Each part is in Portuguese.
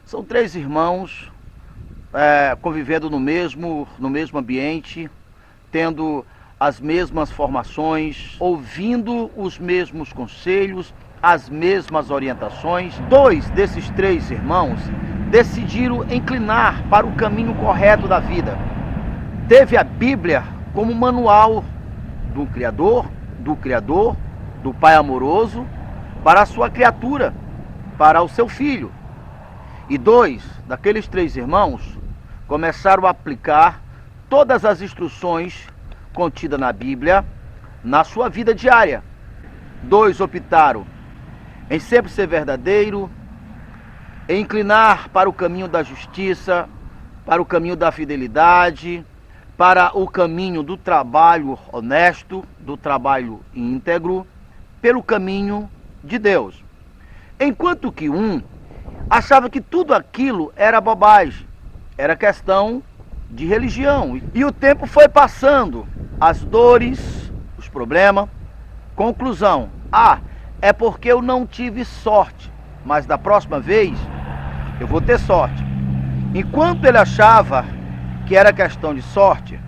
São três irmãos convivendo no mesmo ambiente, tendo as mesmas formações, ouvindo os mesmos conselhos, as mesmas orientações. Dois desses três irmãos decidiram inclinar para o caminho correto da vida. Teve a Bíblia como manual do Criador, do Pai amoroso, para a sua criatura, para o seu filho. E dois daqueles três irmãos começaram a aplicar todas as instruções contidas na Bíblia na sua vida diária. Dois optaram em sempre ser verdadeiro, em inclinar para o caminho da justiça, para o caminho da fidelidade, para o caminho do trabalho honesto, do trabalho íntegro, pelo caminho de Deus. Enquanto que um achava que tudo aquilo era bobagem, era questão de religião. E o tempo foi passando, as dores, os problemas. Conclusão: é porque eu não tive sorte, mas da próxima vez eu vou ter sorte. Enquanto ele achava que era questão de sorte,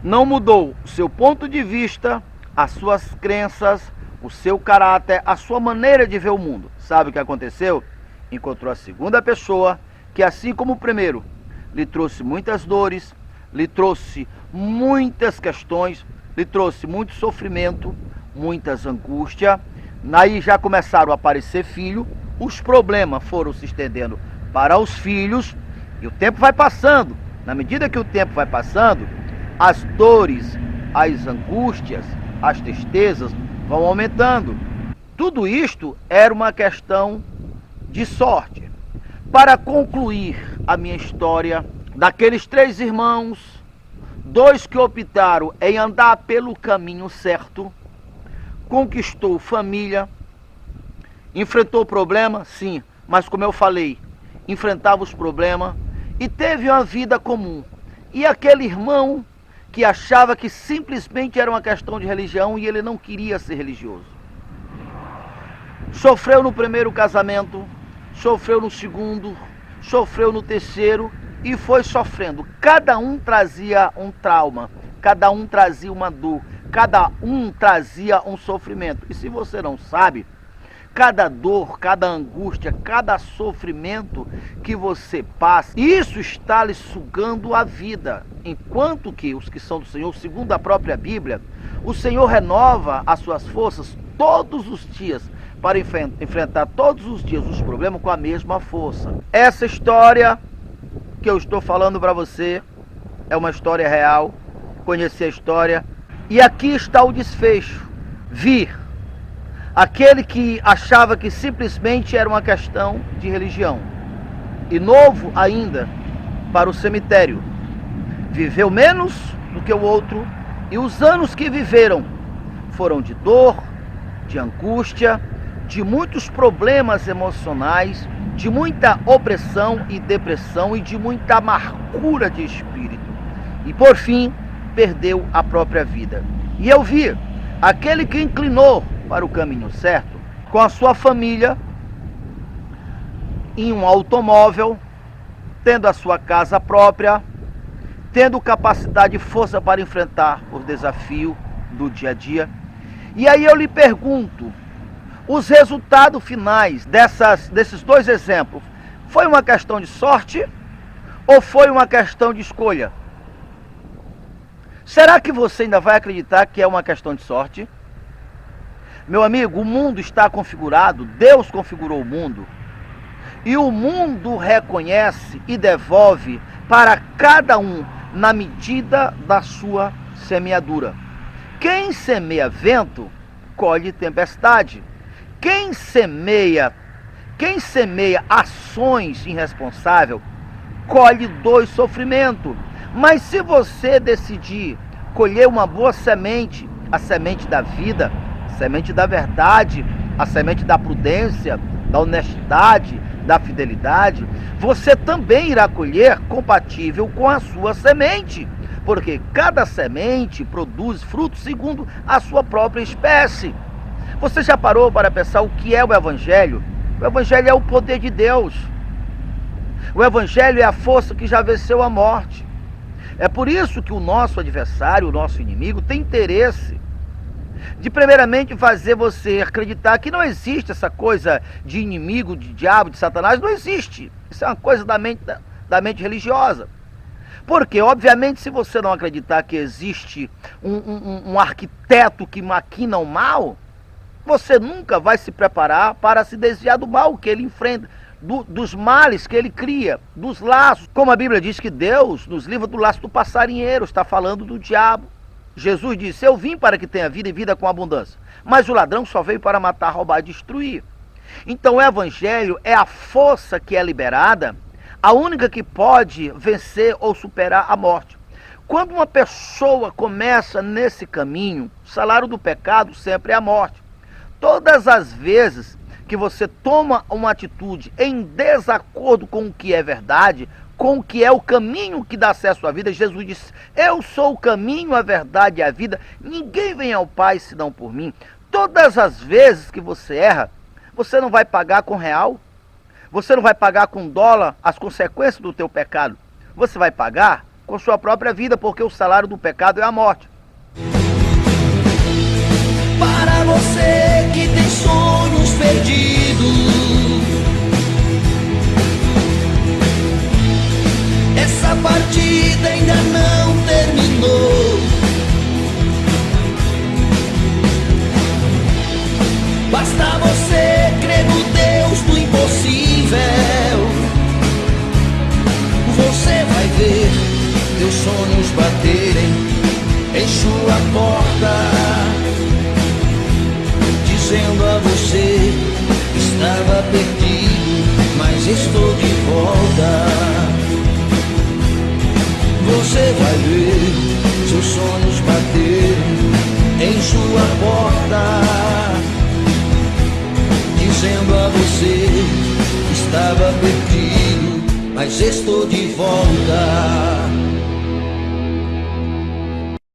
não mudou o seu ponto de vista, as suas crenças, o seu caráter, a sua maneira de ver o mundo. Sabe o que aconteceu? Encontrou a segunda pessoa que, assim como o primeiro, lhe trouxe muitas dores, lhe trouxe muitas questões, lhe trouxe muito sofrimento, muitas angústias. Aí já começaram a aparecer filhos, os problemas foram se estendendo para os filhos e o tempo vai passando. Na medida que o tempo vai passando, as dores, as angústias, as tristezas vão aumentando. Tudo isto era uma questão de sorte. Para concluir a minha história, daqueles três irmãos, dois que optaram em andar pelo caminho certo, conquistou família, enfrentou problema, sim, mas como eu falei, enfrentava os problemas e teve uma vida comum. E aquele irmão que achava que simplesmente era uma questão de religião e ele não queria ser religioso. Sofreu no primeiro casamento, sofreu no segundo, sofreu no terceiro e foi sofrendo. Cada um trazia um trauma, cada um trazia uma dor, cada um trazia um sofrimento. E se você não sabe, cada dor, cada angústia, cada sofrimento que você passa, isso está lhe sugando a vida. Enquanto que os que são do Senhor, segundo a própria Bíblia, o Senhor renova as suas forças todos os dias, para enfrentar todos os dias os problemas com a mesma força. Essa história que eu estou falando para você é uma história real. Conheci a história e aqui está o desfecho. Vir aquele que achava que simplesmente era uma questão de religião e novo ainda para o cemitério. Viveu menos do que o outro e os anos que viveram foram de dor, de angústia, de muitos problemas emocionais, de muita opressão e depressão e de muita amargura de espírito. E por fim, perdeu a própria vida. E eu vi aquele que inclinou para o caminho certo, com a sua família, em um automóvel, tendo a sua casa própria, tendo capacidade e força para enfrentar os desafios do dia a dia. E aí eu lhe pergunto, os resultados finais desses dois exemplos, foi uma questão de sorte ou foi uma questão de escolha? Será que você ainda vai acreditar que é uma questão de sorte? Meu amigo, o mundo está configurado, Deus configurou o mundo. E o mundo reconhece e devolve para cada um na medida da sua semeadura. Quem semeia vento, colhe tempestade. Quem semeia ações irresponsáveis, colhe dor e sofrimento. Mas se você decidir colher uma boa semente, a semente da vida, a semente da verdade, a semente da prudência, da honestidade, da fidelidade, você também irá colher compatível com a sua semente. Porque cada semente produz frutos segundo a sua própria espécie. Você já parou para pensar o que é o Evangelho? O Evangelho é o poder de Deus. O Evangelho é a força que já venceu a morte. É por isso que o nosso adversário, o nosso inimigo, tem interesse de primeiramente fazer você acreditar que não existe essa coisa de inimigo, de diabo, de Satanás. Não existe. Isso é uma coisa da mente religiosa. Porque, obviamente, se você não acreditar que existe um arquiteto que maquina o mal, você nunca vai se preparar para se desviar do mal que ele enfrenta, dos males que ele cria, dos laços. Como a Bíblia diz que Deus nos livra do laço do passarinheiro, está falando do diabo. Jesus disse: eu vim para que tenha vida e vida com abundância. Mas o ladrão só veio para matar, roubar e destruir. Então o Evangelho é a força que é liberada, a única que pode vencer ou superar a morte. Quando uma pessoa começa nesse caminho, o salário do pecado sempre é a morte. Todas as vezes que você toma uma atitude em desacordo com o que é verdade, com o que é o caminho que dá acesso à vida, Jesus disse: eu sou o caminho, a verdade e a vida, ninguém vem ao Pai senão por mim. Todas as vezes que você erra, você não vai pagar com real, você não vai pagar com dólar as consequências do teu pecado, você vai pagar com sua própria vida, porque o salário do pecado é a morte. Para você que tem sonhos perdidos, essa partida ainda não terminou. Basta você crer no Deus do impossível. Você vai ver teus sonhos baterem em sua porta, dizendo a você: estava perdido, mas estou de volta. Você vai ver seus sonhos baterem em sua porta, dizendo a você: estava perdido, mas estou de volta.